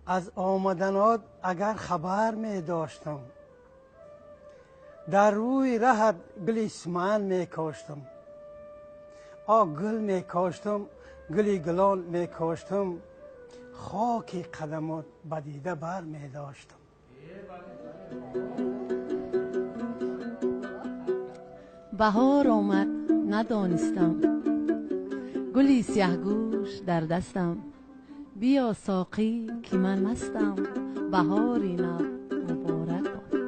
از آمدنات اگر خبر می داشتم، در روی رهت گلیسمن می کاشتم. گل می کاشتم، گلی گلان می کاشتم، خاک قدمات بدیده بر می داشتم. بهار آمد ندانستم، گلی سیه‌گوش در دستم. بیا ساقی که من مستم، بهاری نو مبارک باد.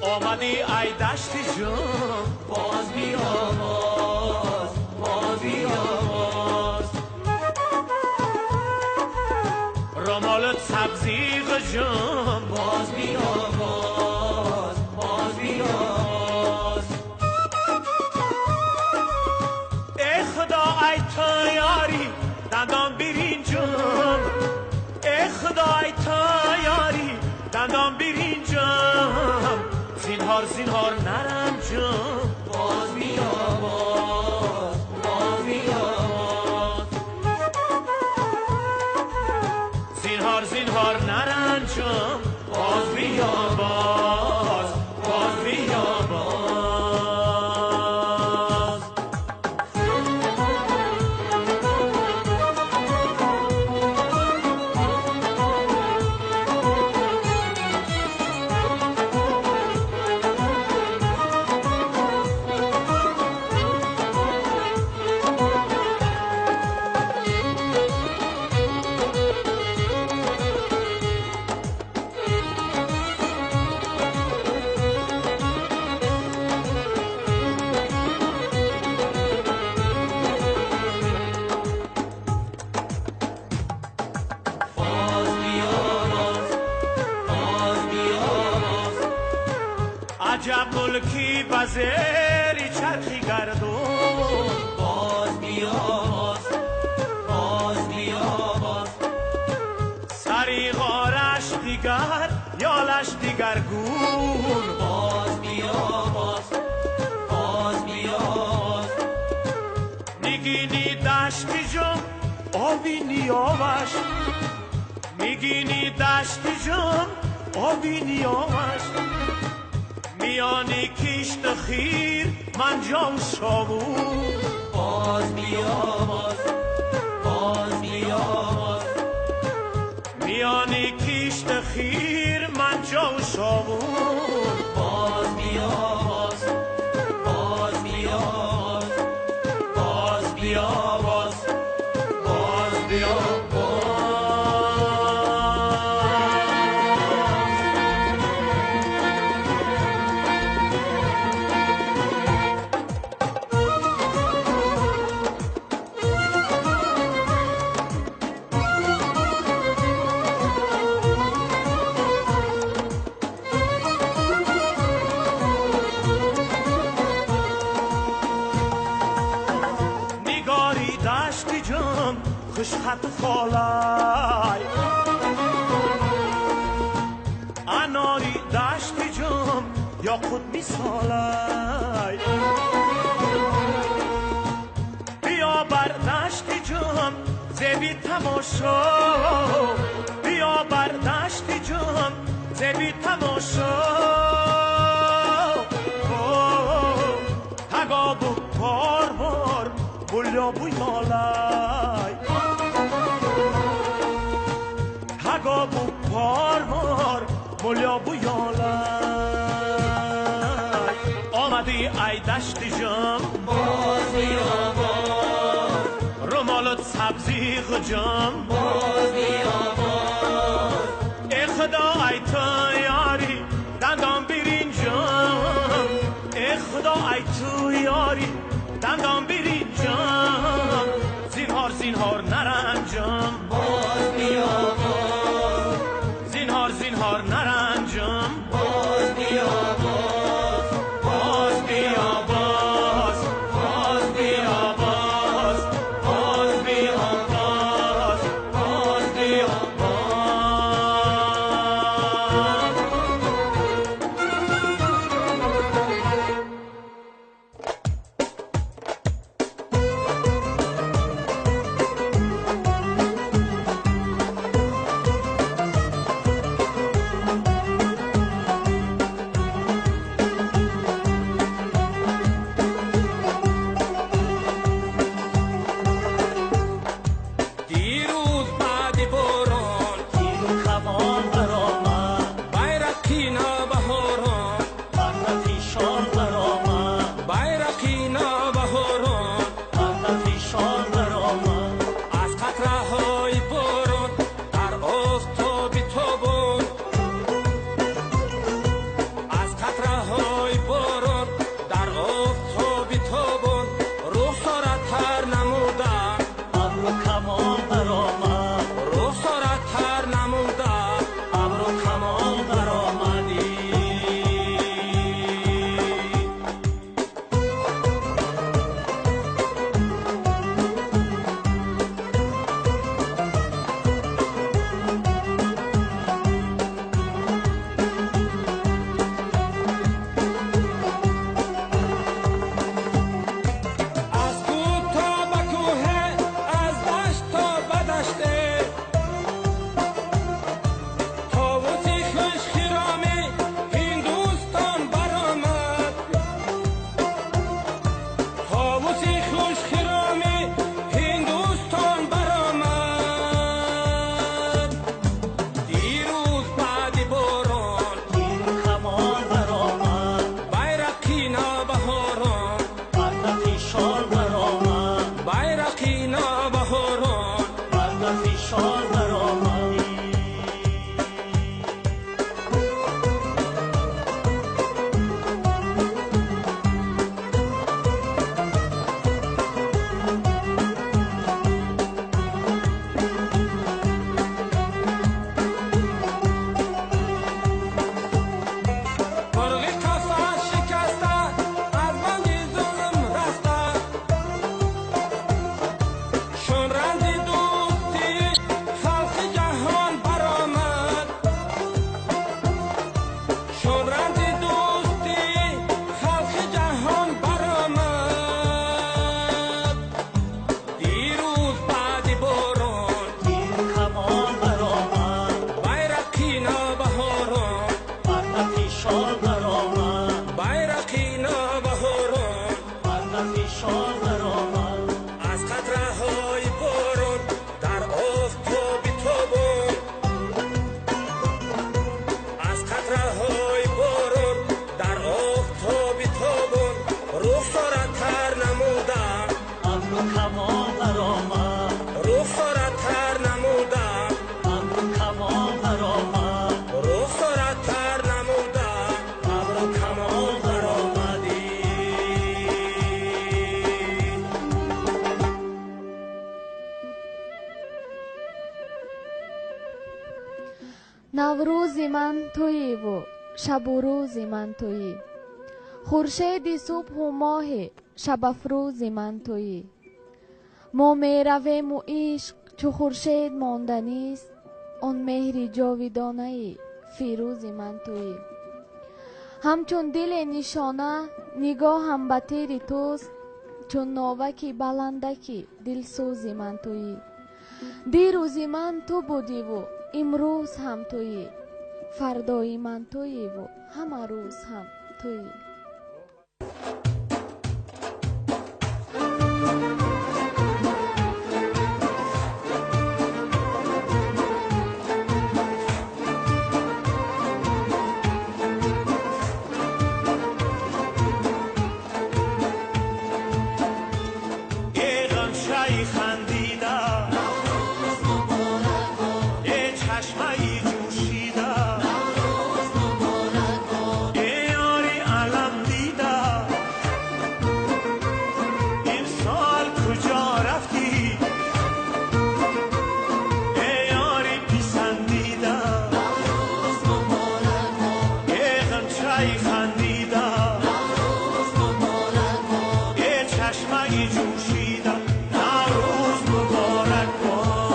آمدی ای دشتی جون، باز بیا باز بیا باز. رمالت سبزیغ جون، باز بیا باز بیا باز. ای خدا ای تو یاری دندان برین جون، ای خدا ای تو یاری دندان برین جون. زینهار زینهار نرم جون، باز بیا باز بیا باز. زینهار زینهار نرم جون، باز بیا باز بیا باز. عجب ملکی بزری چرخی گردون، باز بیا باز بیا باز. سری غارش دیگر یالش دیگر گون، باز بیا باز بیا باز. میگینی دشتی جون آبی نیاوش، میگینی دشتی جون آبی نیاوش. میانی کشت خیر من جان شاوون، باز بیا باز بیا باز. میانی کشت خیر من جان شاوون، باز بیا باز بیا باز بیا باز بیا باز. خوش خط خالای اناری دشتی جم یا خود میسالای. بیا بر دشتی جم زبی تماشا، بیا بر دشتی جم زبی تماشا. تگا بو بار بار بولیا بویالای، تگا بو بار بار بولیا بویالای. آمدی ای دشتی جم، باز بیا باز. رمالت سبزیغ کجام باز بیا باز ای خدا ای تو یاری دندان برینجام ای خدا ای تو یاری دندان برینجام زینهار زینهار نرنجام باز بیا باز زینهار زینهار نرنجام باز بیا باز باز بیا باز باز بیا باز باز بیا باز باز بیا باز نوروزی من تویی و شب و روزی من تویی، خورشید صبح و ماه شب افروزی من تویی. ما می رویم و عشق چو خورشید ماندنیست، آن مهر جاودانه فیروزی من تویی. همچون دل نشانه نگاهم به تیر توست، چون ناوکی بلندکی دلسوزی من تویی. دیروزی من تو بودی و امروز هم تویی، فردای من تویی و همه روز هم تویی. خندیدم نوروز مبارک باد یه چشمه جوشیدم نوروز مبارک باد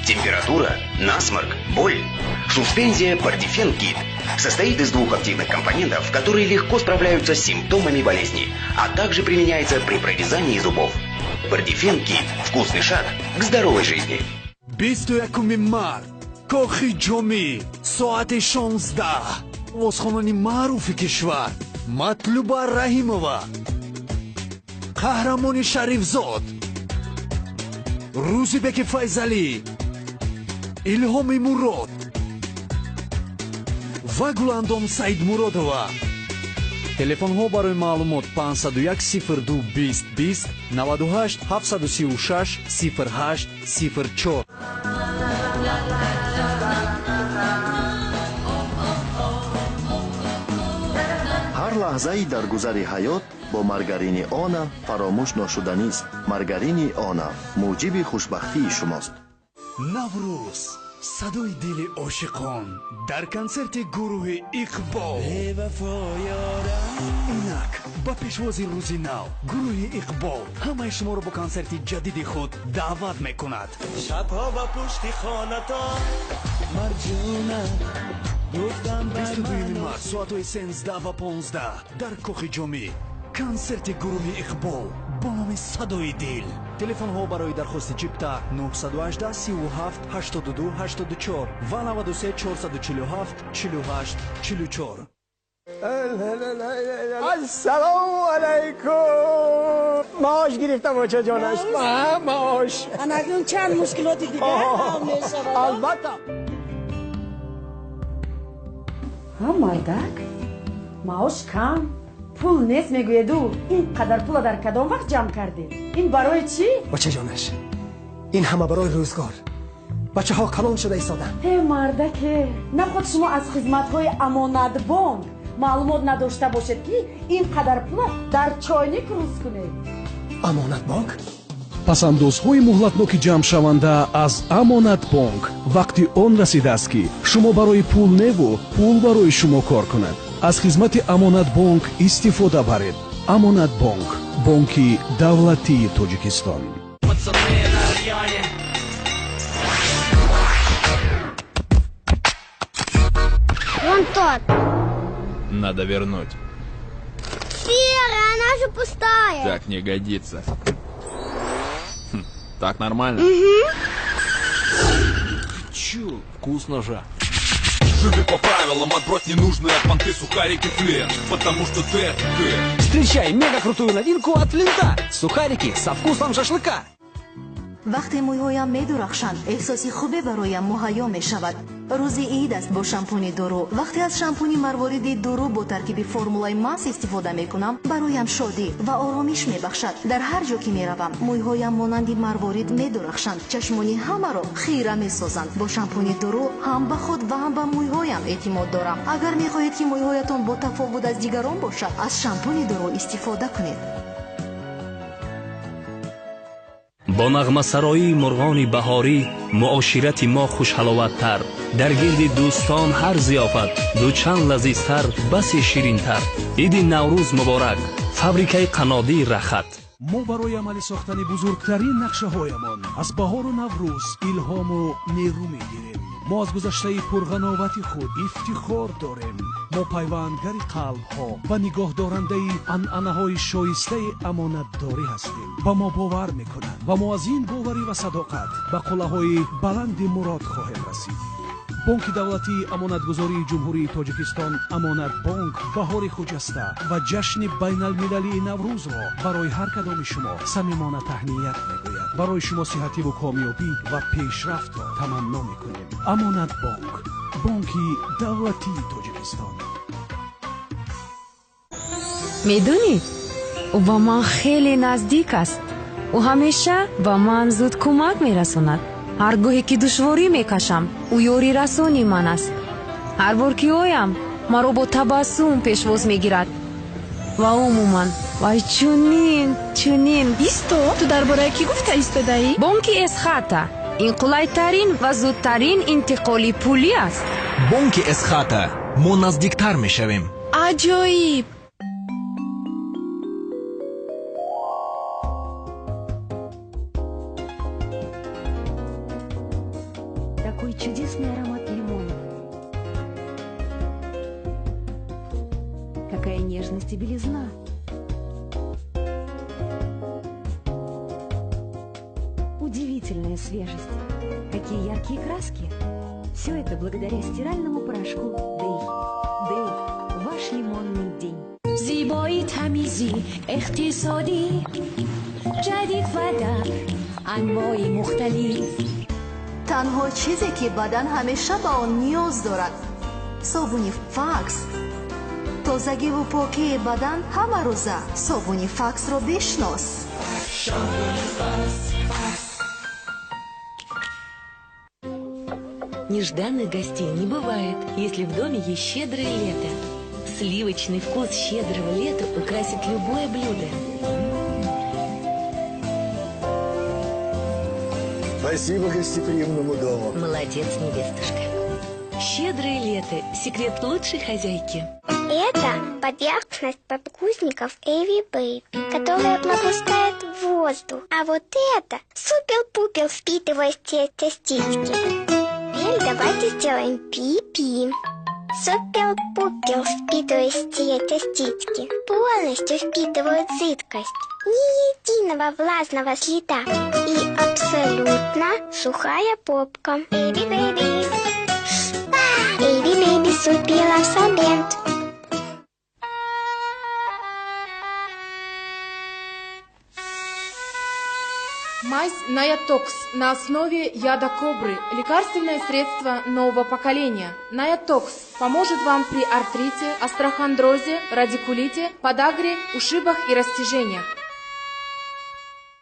Температура, насморк, боль. Суспензия Бардифен Кит состоит из двух активных компонентов, которые легко справляются с симптомами болезни, а также применяется при прорезании зубов. Бардифен Кит. Вкусный шаг к здоровой жизни. 21 март. Кохи Ҷомӣ. Соати 16. Озхонаи маъруфи кишвар. Матлуба Раҳимова. Қаҳрамони Шарифзод. Рӯзибеки Файзалӣ. Илҳоми Мурод ва Гуландом Саидмуродова. Телефонҳо барои маълумот 501 02 20 20 98 736 08 04. ҳар лаҳзаи дар гузари ҳаёт бо маргарини она фаромӯш ношуданист. Маргарини она муҷиби хушбахтии шумост. наврӯз садои дили ошиқон дар консерти гурӯҳи иқбол. инак ба пешвози рӯзи нав гурӯҳи иқбол ҳамаи шуморо бо консерти ҷадиди худ даъват мекунад. шабҳо ба пушти хонато марҷуна 22 март соатҳои 13 ва 15 дар Кохи Ҷомӣ консерти гурӯҳи иқбол бо номи садои дил. телефонҳо барои дархости чипта 918 37 82 84 ва 93 447 48 44. السلام علیکم. معاش گرفتم آجا جانش. معاش اون چند مشکلات دیگه هم میشه. البته мардак маош кам пул нест мегӯеду инқадар пула дар кадом вақт ҷамъ кардед? ин барои чӣ? бачаҷонаш ин ҳама барои рӯзгор бачаҳо калон шуда истоданд. мардаке наход шумо аз хизматҳои амонатбонк маълумот надошта бошед ки ин қадар пула дар чойник рӯз кунед. амонатбонк пасандозҳои муҳлатноки ҷамъшаванда аз амонатбонк вақти он расидааст ки шумо барои пул неву пул барои шумо кор кунад. аз хизмати амонатбонк истифода баред. амонатбонк бонки давлатии тоҷикистон. Вон тот. Надо вернуть. Серая, она же пустая. Так не годится. Так нормально? Угу. Чё? Вкусно же. Живи по правилам, отбрось ненужные понты, сухарики, флинт. Потому что ты. Встречай мега крутую новинку от Флинта. Сухарики со вкусом шашлыка. вақте мӯйҳоям медурахшанд эҳсоси хубе бароям муҳайё мешавад. рӯзи ид аст бо шампуни дуру. вақте аз шампуни марвориди дуру бо таркиби формулаи мас истифода мекунам бароям шодӣ ва оромиш мебахшад. дар ҳар ҷо ки меравам мӯйҳоям монанди марворид медурахшанд. чашмони ҳамаро хира месозанд. бо шампуни дуру ҳам ба худ ва ҳам ба мӯйҳоям эътимод дорам. агар мехоҳед ки мӯйҳоятон бо тафовут аз дигарон бошад аз шампуни дуру истифода кунед. бо нағмасароии мурғони баҳорӣ муоширати мо хушҳаловаттар. дар гирди дӯстон ҳар зиёфат дучанд лазизтар басе ширинтар. иди наврӯз муборак. фабрикаи қаннодии рахат. мо барои амалӣ сохтани бузургтарин нақшаҳоямон аз баҳору наврӯз илҳому нерӯ мегирем. мо аз гузаштаи пурғановати худ ифтихор дорем. мо пайвандгари қалбҳо ва нигоҳдорандаи анъанаҳои шоистаи амонатдорӣ ҳастем. ба мо бовар мекунанд ва мо аз ин боварӣ ва садоқат ба қуллаҳои баланди мурод хоҳем расид. бонки давлатии амонатгузории ҷумҳурии тоҷикистон амонатбонк баҳори хуҷаста ва ҷашни байналмилалии наврӯзро барои ҳар кадоми шумо самимона таҳният мегӯяд. барои шумо сиҳативу комёбӣ ва пешрафтро таманно мекунем. амонатбонк бонки давлатии тоҷикистон. медонед ӯ ба ман хеле наздик аст. ӯ ҳамеша ба ман зуд кӯмак мерасонад. ҳар гоҳе ки душворӣ мекашам ӯ ёрӣ расони ман аст. ҳар бор ки оям маро бо табассум пешвоз мегирад. ва умуман вай чунин исто ту дар бораи кӣ гуфта истодаӣ? бонки эсхата ин қулайтарин ва зудтарин интиқоли пулӣ аст. бонки эсхата мо наздиктар мешавем. аҷоиб. Такой чудесный аромат лимона. Какая нежность и белизна. Удивительная свежесть. Какие яркие краски. Все это благодаря стиральному порошку Дэй. Дэй, ваш лимонный день. زیبایی تمیزی اقتصادی جدید و در انواع مختلف. танҳо чизе ки бадан ҳамеша ба он ниёз дорад собуни факс. тозагиву покии бадан ҳама рӯза. собуни факсро бишнос. Нежданных гостей не бывает, если в доме есть щедрое лето. Сливочный вкус щедрого лета украсит любое блюдо. Спасибо гостеприимному дому. Молодец, невестушка. Щедрое лето – секрет лучшей хозяйки. Это поверхность подгузников Эви Бэйби, которая пропускает воздух. А вот это супер-пупер впитывающие частички. Теперь давайте сделаем пи-пи. Супер-пупер впитывающие частички полностью впитывают жидкость. Ни единого влажного следа. И абсолютно сухая попка. Эви Бэйби. Эви Бэйби супер абсорбент. Найс Наятокс на основе яда кобры. Лекарственное средство нового поколения. Наятокс поможет вам при артрите, острохондрозе, радикулите, подагре, ушибах и растяжениях.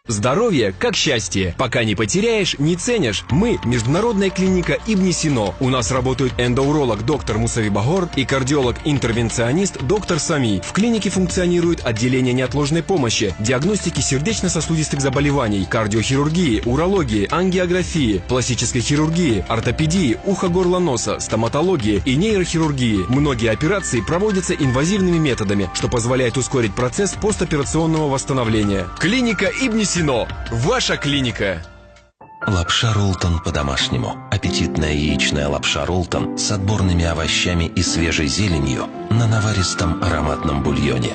Здоровье как счастье. Пока не потеряешь, не ценишь. Мы – международная клиника Ибн Сино. У нас работают эндоуролог доктор Мусави Багор и кардиолог-интервенционист доктор Сами. В клинике функционирует отделение неотложной помощи, диагностики сердечно-сосудистых заболеваний, кардиохирургии, урологии, ангиографии, пластической хирургии, ортопедии, ухо-горло-носа, стоматологии и нейрохирургии. Многие операции проводятся инвазивными методами, что позволяет ускорить процесс постоперационного восстановления. Клиника Ибн Сино. Ваша клиника. Лапша Ролтон по-домашнему. Аппетитная яичная лапша Ролтон с отборными овощами и свежей зеленью на наваристом ароматном бульоне.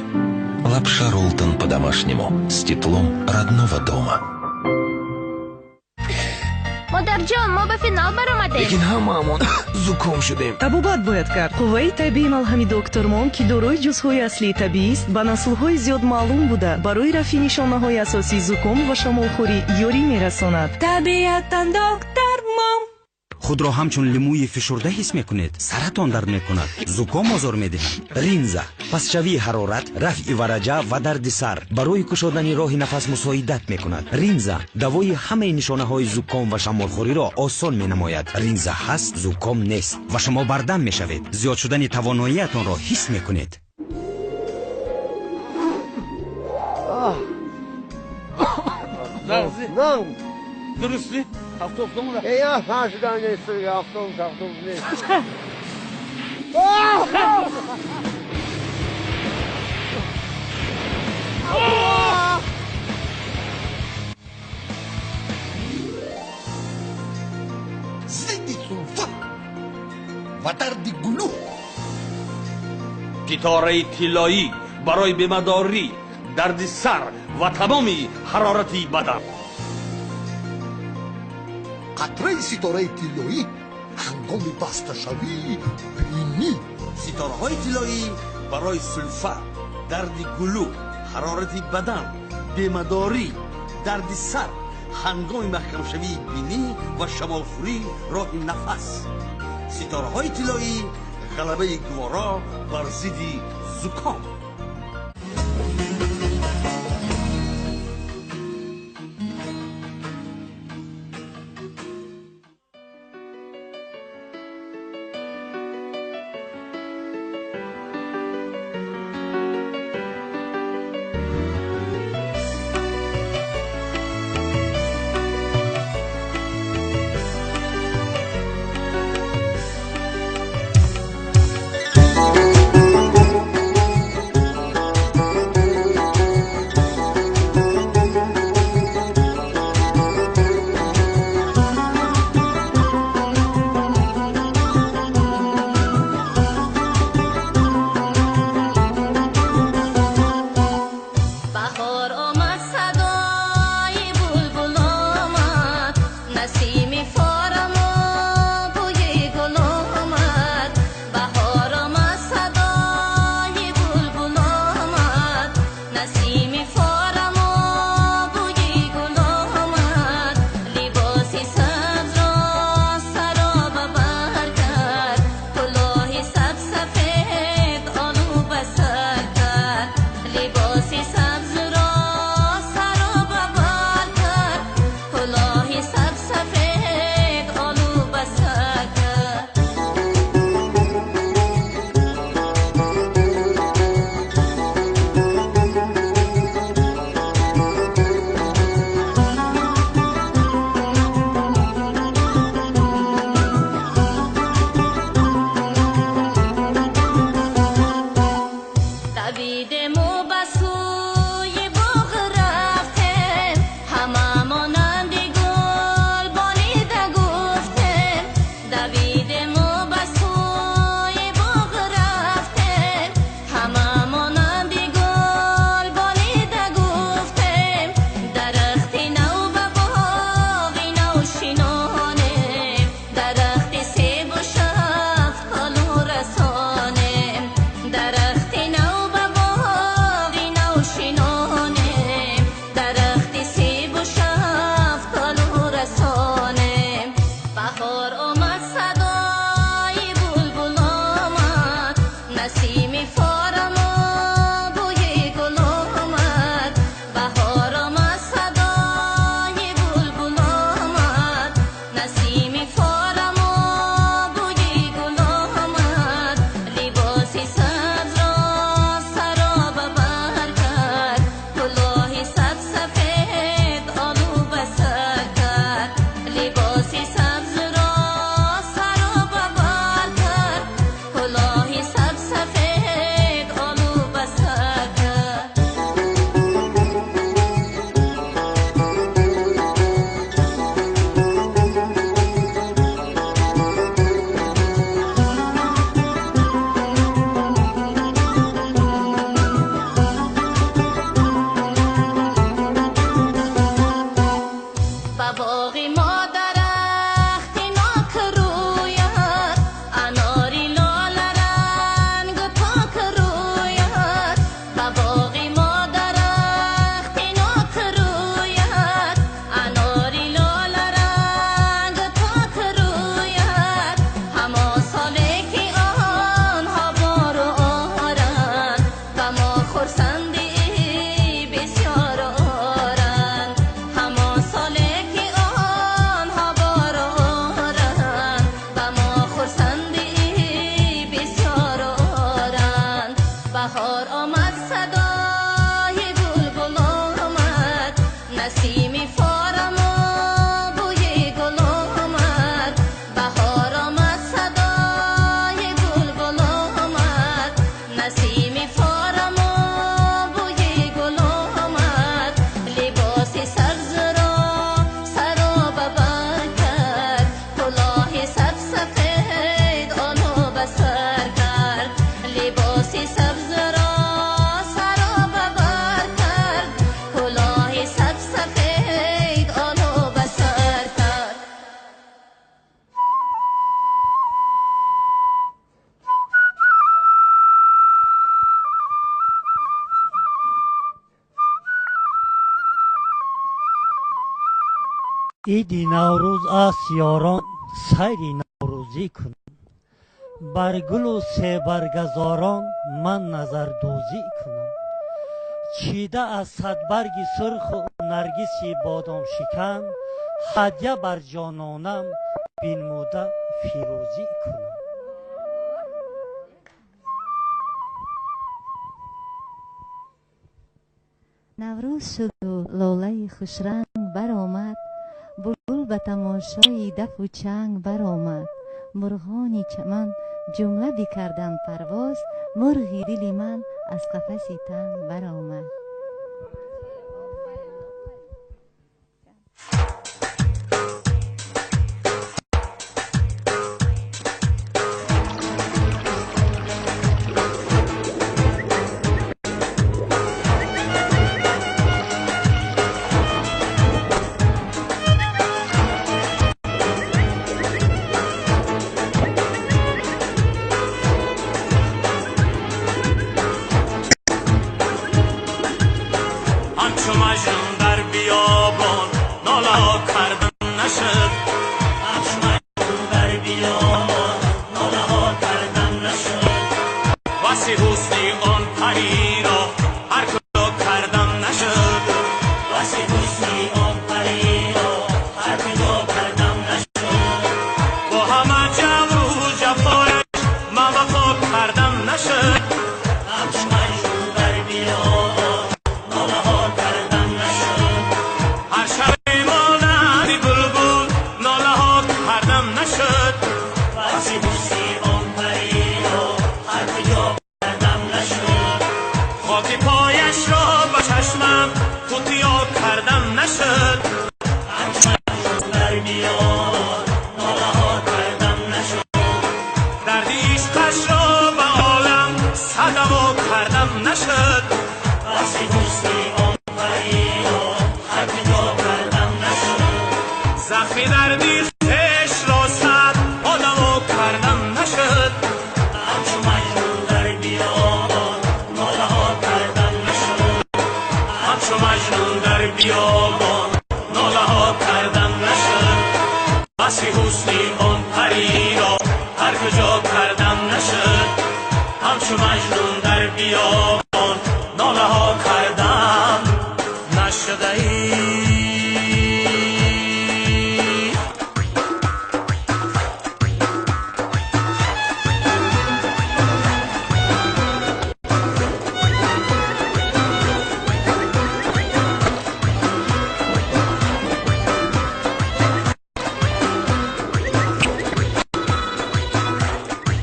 Лапша Ролтон по-домашнему с теплом родного дома. مادرجان ما به فینال برآمده. لیکن هممون زکام شدیم. табобат бояд кард. қувваи табиии малҳами доктормон ки дорои ҷузъҳои аслии табиӣ аст ба наслҳои зиёд маълум буда барои рафъи нишонаҳои асосии зуком ва шамолхӯрӣ ёрӣ мерасонад. табиатан доктормон. худро ҳамчун лимӯи фишурда ҳис мекунед, саратон дард мекунад, зуком озор медиҳад. ринза пасшавии ҳарорат, рафъи вараҷа ва дарди сар барои кушодани роҳи нафас мусоидат мекунад. ринза давои ҳамаи нишонаҳои зуком ва шамолхӯриро осон менамояд. ринза ҳаст, зуком нест ва шумо бардам мешавед. зиёд шудани тавоноиятонро ҳис мекунед. درستی؟ هفتاد دونه یا فاشدان نیست یا هفتاد نیست ضد سلفت و درد گلو گیتاره طلایی برای بیمه‌داری درد سر و تمامی حرارتی بدن قطره ستاره طلایی هنگام بسته شوی بینی ستاره های طلایی برای سلفت درد گلو حرارت بدن بیمه‌داری درد سر هنگام محکم شوی بینی و شمالخوری راه نفس ستاره های طلایی غلبه گوارا بر ضد زکام ایدی نوروز است یاران سیری نوروزی کنم بر گل و سه برگزاران من نظر دوزی کنم چیده از صد برگی سرخ و نرگسی بادام شکن هدیه بر جانانم بینموده فیروزی کنم نوروز شد و لاله خوشرنگ برآمد بلبل به تماشای دف و چنگ برآمد مرغان چمن جمله بکردند پرواز مرغی دل من از قفس تنگ برآمد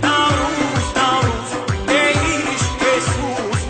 نوروز ای عشق سوز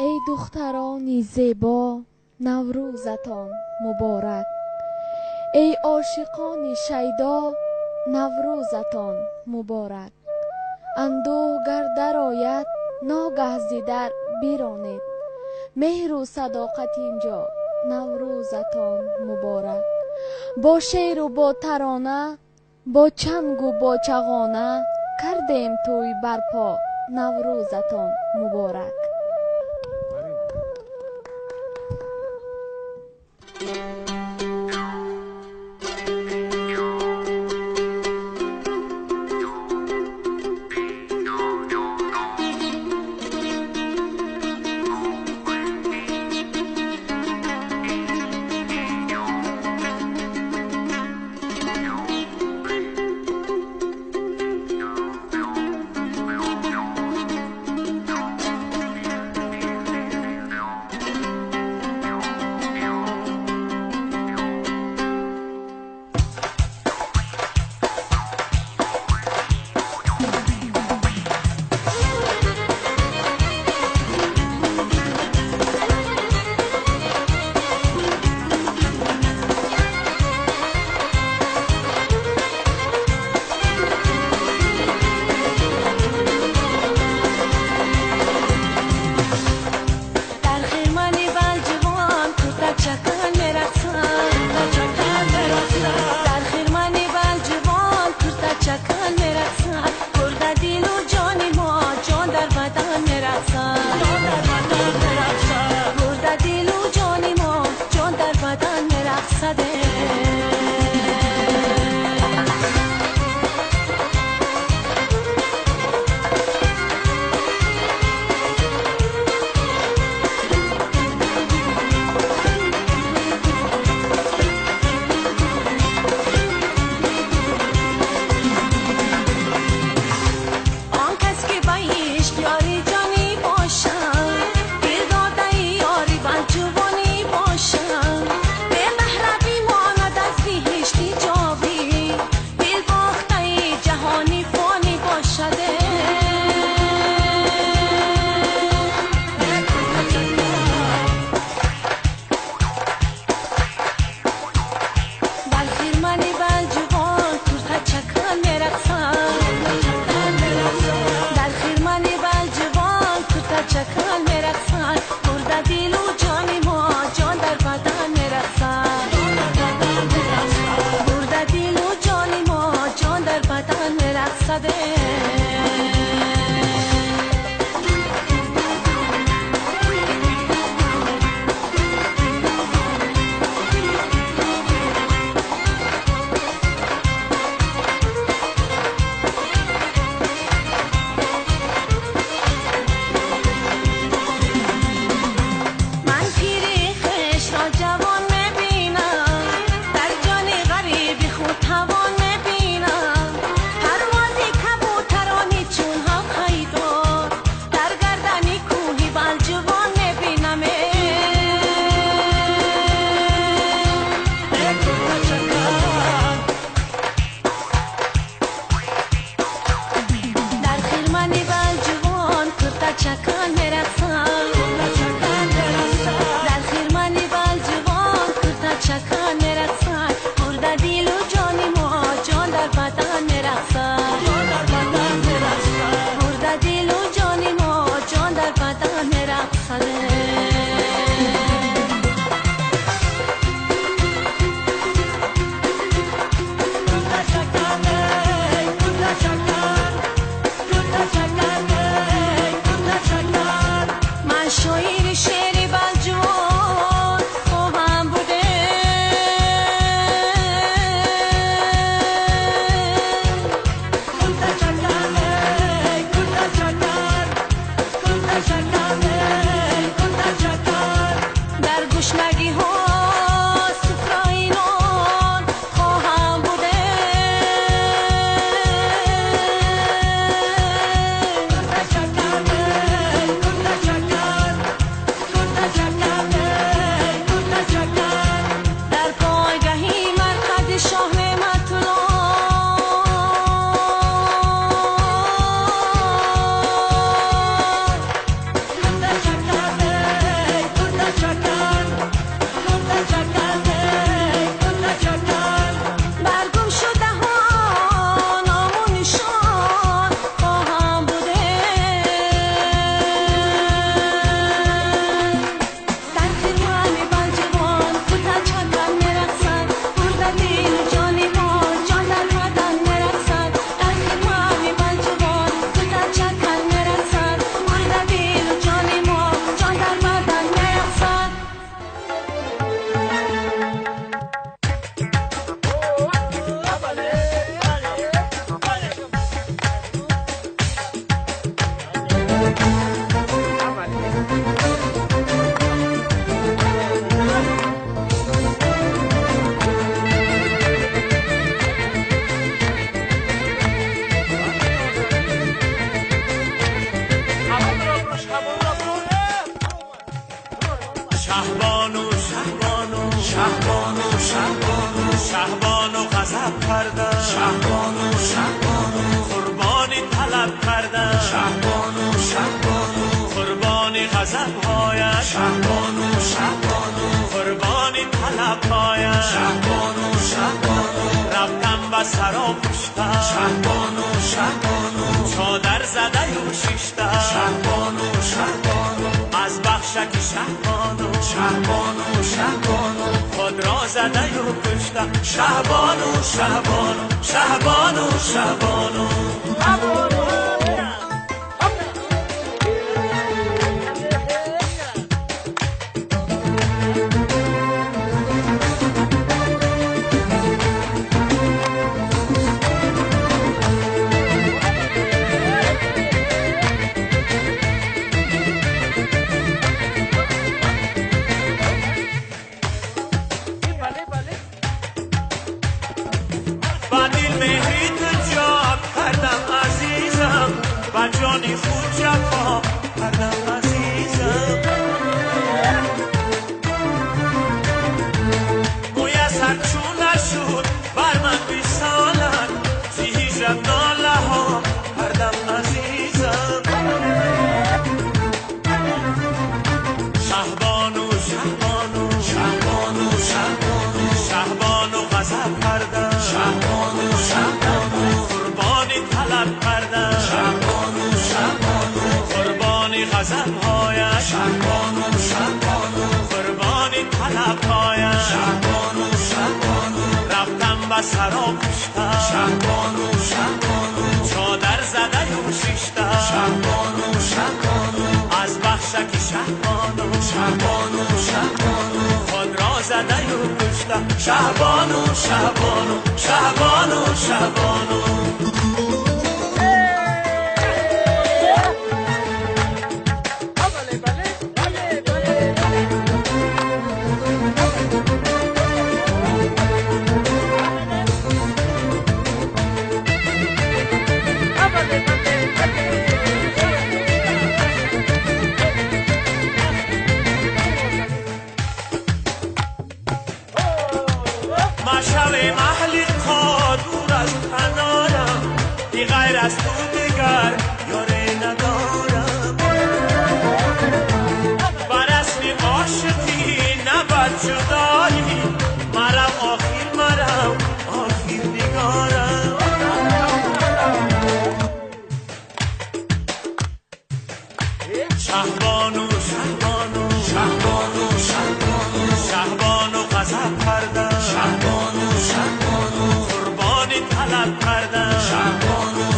ای دخترانی زیبا نوروزتان مبارک، ای عاشقان شیدا نوروزتان مبارک. اندوه گر درآید ناگه ز در بیرانید، مهر و صداقت اینجا نوروزتان مبارک. با شعر و با ترانه، با چنگ و با چغانه، کردیم توی برپا نوروزتان مبارک. در جان غریبی خود توان میبینم، پروازی کبوتر کردم شهبانو شهبانو قربانی طلب کردم شهبانو شهبانو قربانی غضب‌هایش شهبانو شهبانو قربانی طلب‌هایش شهبانو شهبانو رفتم و سرا پوشتم شهبانو شهبانو چادر زده و شیشتم شهبانو شهبانو از بخشک شهبانو شهبانو شهبانو خود را زده و کشتم شهبانو شهبانو شهبانو شهبانو جانی خود جفا کردم عزیزم میسر چون نشد بر من بیسالت زی هیجرت ناله ها کردم عزیزم شهبانو شهبانو شهبانو شهبانو شهبانو غضب کردم شهبانو شهبانو قربانی طلب کردم شهبانو شهبانو قربانی غضب‌هایش شهبانو شهبانو قربانی طلب‌هایش شهبانو شهبانو رفتم و سرا پوشتم شهبانو شهبانو چادر زده و شیشتم شهبانو شهبانو از بخشک شهبانو شهبانو شهبانو خود را زده و کشتم شهبانو شهبانو شهبانو شهبانو از تو دیگر یاره ندارم بر اصلی عاشقی نباید جدایی مرم آخیر نگارم شهبانو شهبانو شهبانو شهبانو شهبانو غضب کردم شهبانو شهبانو قربانی طلب کردم شهبانو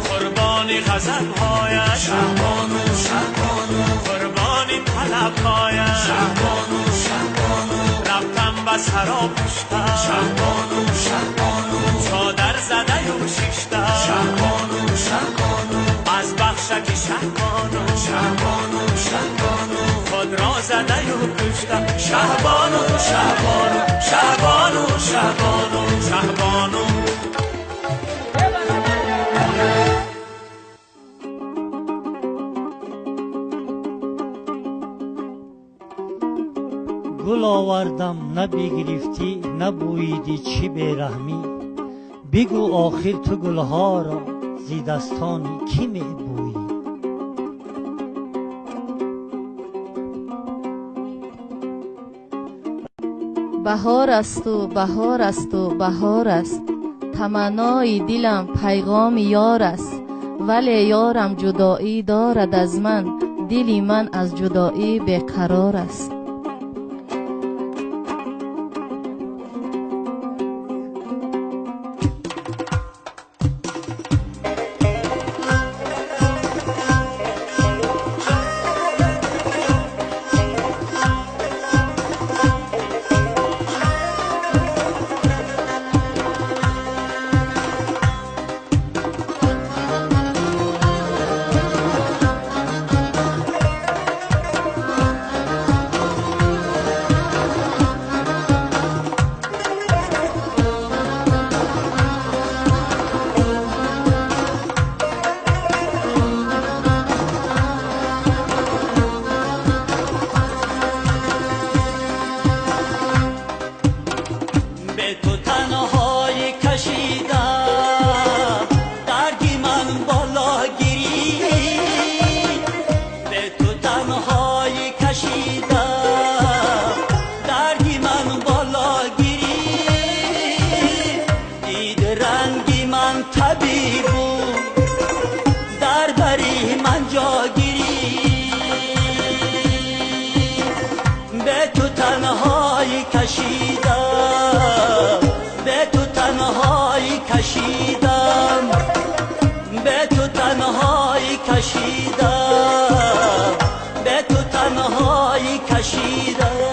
قربانی غضب‌هایش شهبانو شهبانو قربانی طلب‌هایش شهبانو شهبانو رفتم و سرا پوشتم شهبانو شهبانو چادر زده و شیشتم شهبانو شهبانو از بخشک شهبانو شهبانو شهبانو خود را زده و کشتم شهبانو شهبانو شهبانو شهبانو شهبانو گل آوردم نه بگرفتی نه بویدی چی بیرحمی بگو آخر تو گلها را زی دستانی کی می بویی بهار است و بهار است و بهار است تمنای دلم پیغام یار است ولی یارم جدایی دارد از من دلی من از جدایی بیقرار است من طبیبو در بری من جاگیری به تو تنهایی کشیدم به تو تنهایی کشیدم به تو تنهایی کشیدم به تو تنهایی کشیدم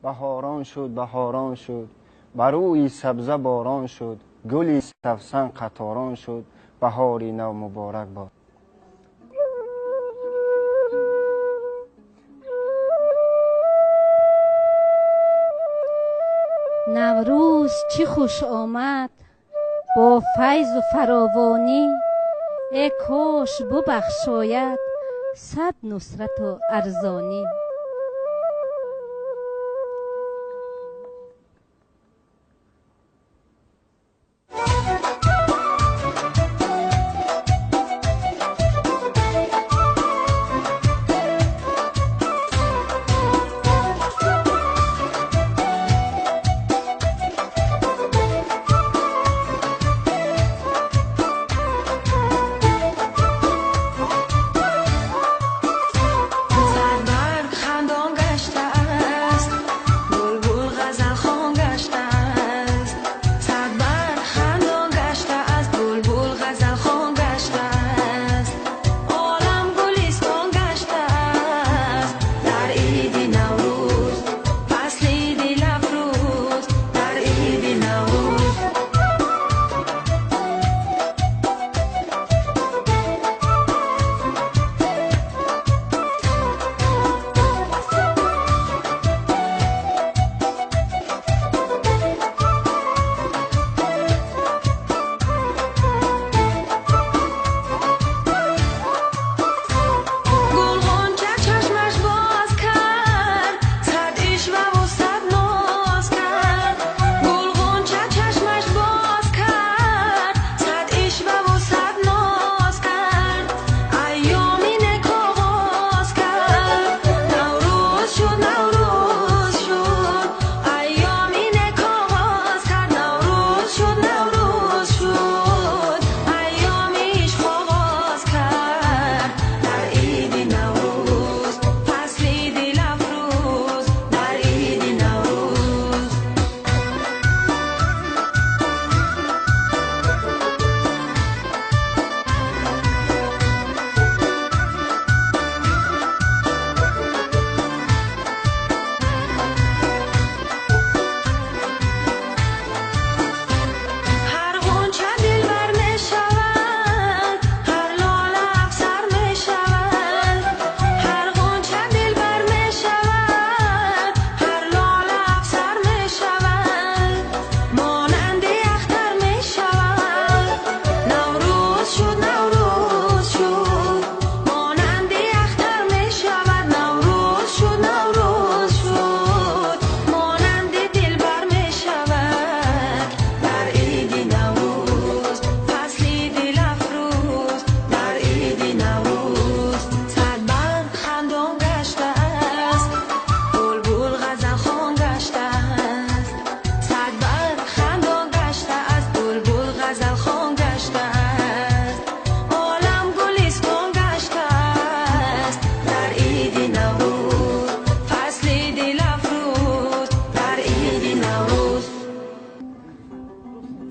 بهاران شد بهاران شد، بروی سبزه باران شد، گلی سفسن قطاران شد، بهاری نو مبارک باد. نوروز چی خوش آمد با فیض و فراوانی، ای کاش ببخشاید صد نصرت و ارزانی.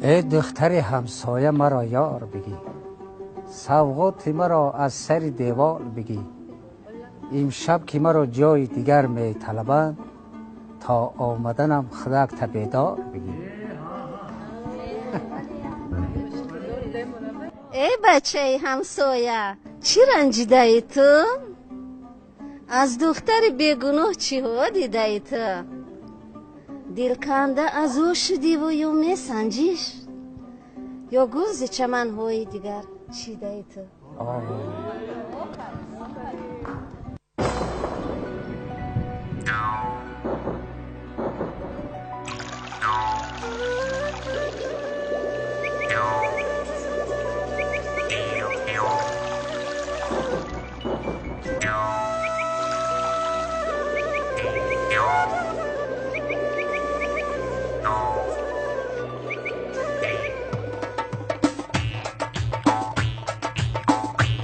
ای دختر همسایه مرا یار بگی، سوغات مرا از سر دیوار بگی. امشب که مرا جای دیگر می طلبند، تا آمدنم خدک تا بیدار بگی. ای بچه همسایه، چی رنجیده ای تو؟ از دختر بیگناه چی ها دیده ای تو؟ دلکنده از او شدی و یا می سنجیش؟ یا گوز چمن های دیگر چیده ای تو؟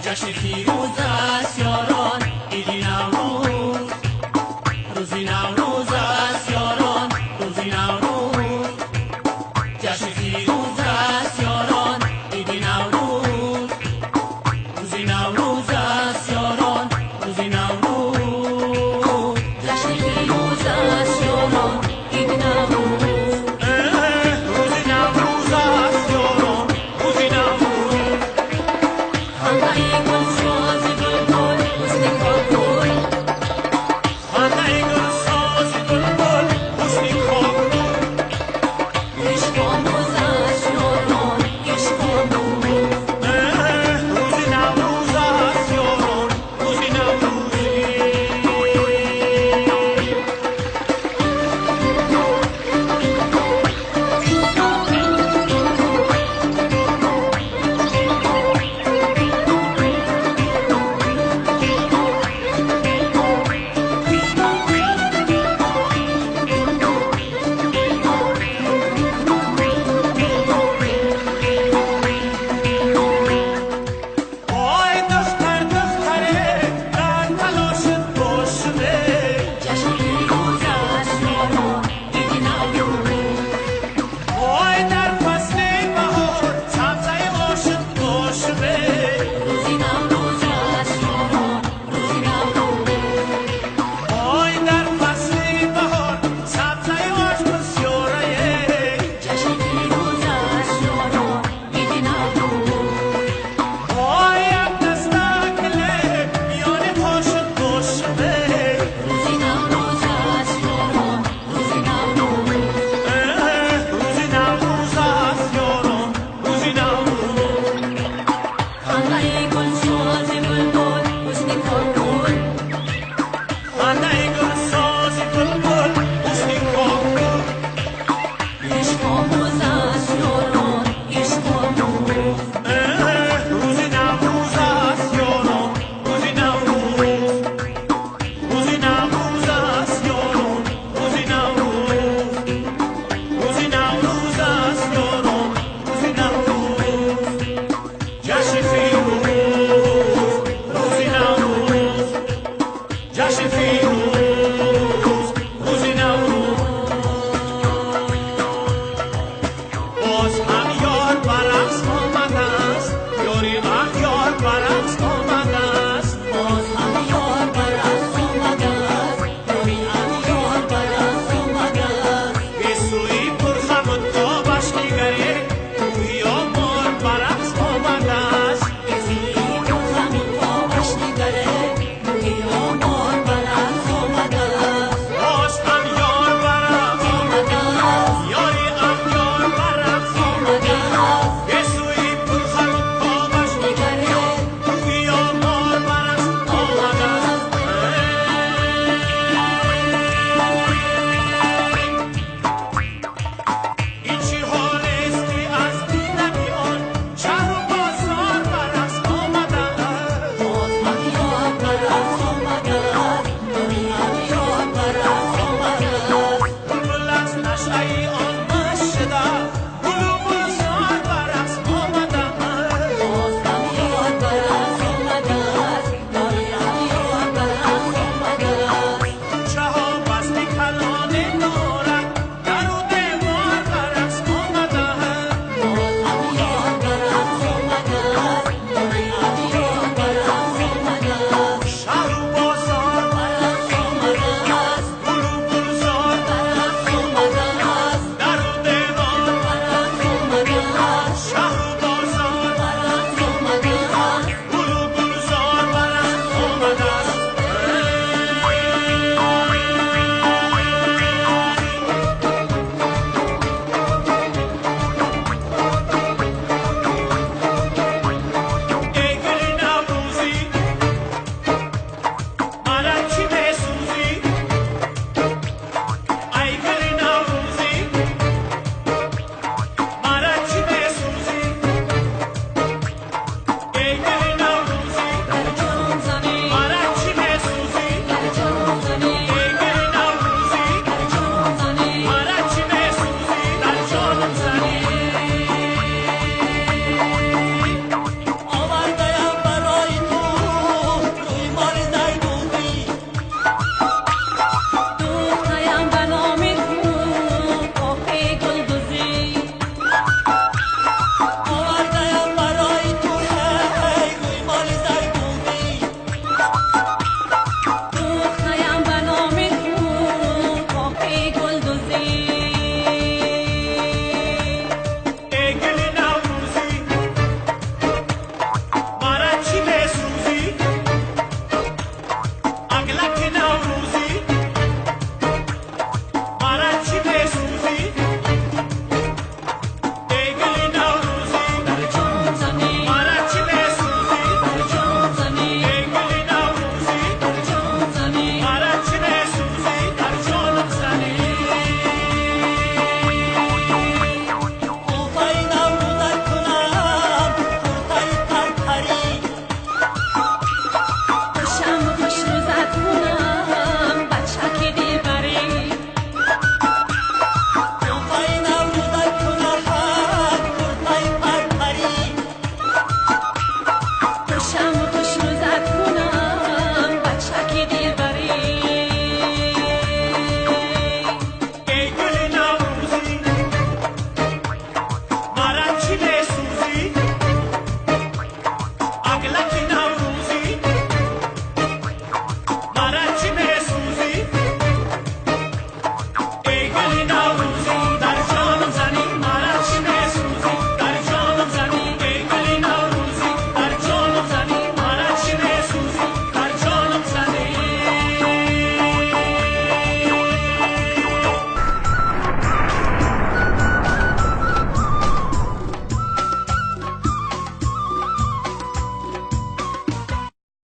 جشن فیروز است یاران، عیدی نوروز، روزی نوروز است.